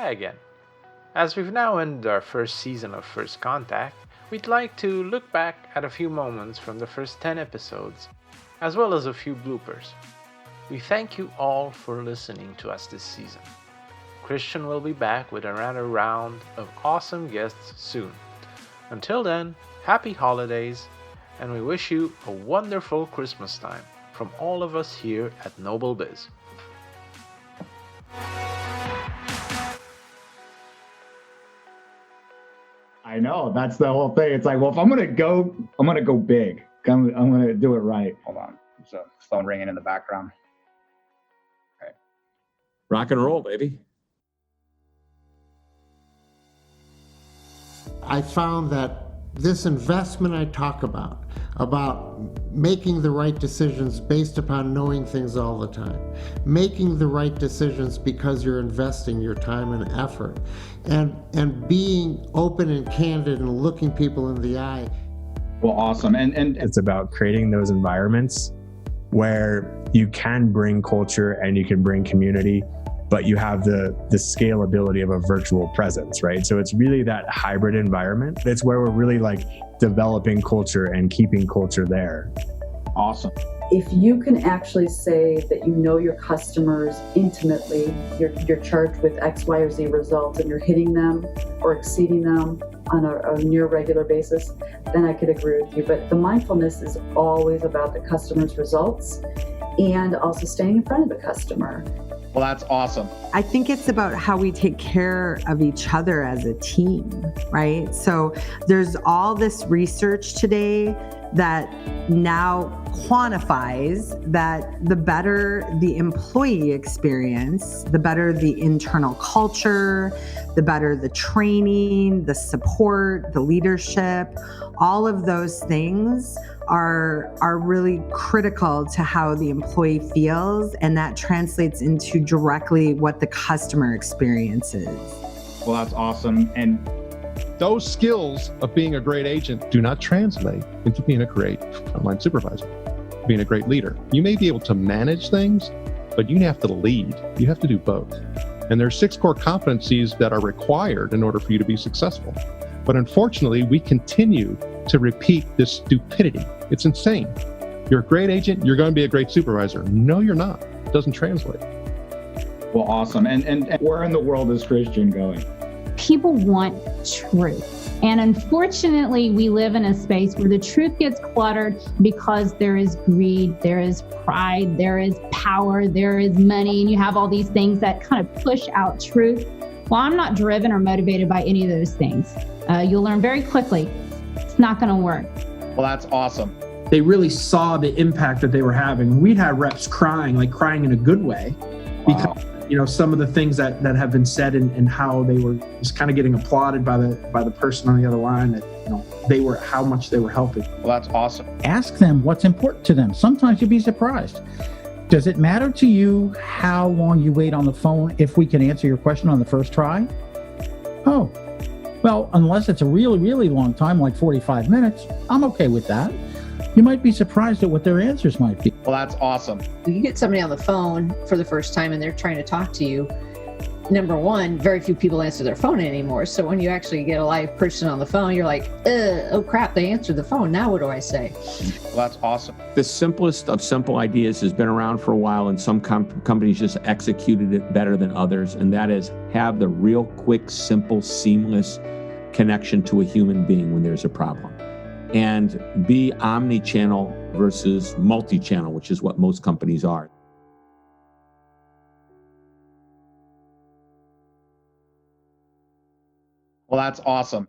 Hi again. As we've now ended our first season of First Contact, we'd like to look back at a few moments from the first 10 episodes, as well as a few bloopers. We thank you all for listening to us this season. Christian will be back with another round of awesome guests soon. Until then, happy holidays, and we wish you a wonderful Christmas time from all of us here at NobelBiz. I know, that's the whole thing. It's like, well, if I'm gonna go big. I'm gonna do it right. Hold on, there's a phone ringing in the background. Okay. Rock and roll, baby. I found that this investment I talk about making the right decisions based upon knowing things all the time, making the right decisions because you're investing your time and effort, and being open and candid and looking people in the eye. Well, awesome. And it's about creating those environments where you can bring culture and you can bring community, but you have the scalability of a virtual presence, right? So it's really that hybrid environment. That's where we're really like developing culture and keeping culture there. Awesome. If you can actually say that you know your customers intimately, you're charged with X, Y, or Z results, and you're hitting them or exceeding them on a near regular basis, then I could agree with you. But the mindfulness is always about the customer's results and also staying in front of the customer. Well, that's awesome. I think it's about how we take care of each other as a team, right? So there's all this research today that now quantifies that the better the employee experience, the better the internal culture, the better the training, the support, the leadership, all of those things are really critical to how the employee feels, and that translates into directly what the customer experience is. Well, that's awesome. And those skills of being a great agent do not translate into being a great frontline supervisor, being a great leader. You may be able to manage things, but you have to lead. You have to do both. And there are 6 core competencies that are required in order for you to be successful. But unfortunately, we continue to repeat this stupidity. It's insane. You're a great agent, you're going to be a great supervisor. No, you're not. It doesn't translate. Well, awesome. And Where in the world is Christian going? People want truth. And unfortunately, we live in a space where the truth gets cluttered because there is greed, there is pride, there is power, there is money, and you have all these things that kind of push out truth. Well, I'm not driven or motivated by any of those things. You'll learn very quickly, it's not going to work. well, that's awesome. They really saw the impact that they were having. We'd had reps crying in a good way, because some of the things that have been said and how they were just kind of getting applauded by the person on the other line, that how much they were helping. Well, that's awesome. Ask them what's important to them. Sometimes you'd be surprised. Does it matter to you how long you wait on the phone if we can answer your question on the first try? Oh, well, unless it's a really, really long time, like 45 minutes, I'm okay with that. You might be surprised at what their answers might be. Well, that's awesome. You get somebody on the phone for the first time and they're trying to talk to you. Number one, very few people answer their phone anymore. So when you actually get a live person on the phone, you're like, oh crap, they answered the phone. Now what do I say? Well, that's awesome. The simplest of simple ideas has been around for a while, and some companies just executed it better than others. And that is have the real quick, simple, seamless connection to a human being when there's a problem. And be omni-channel versus multi-channel, which is what most companies are. Well, that's awesome.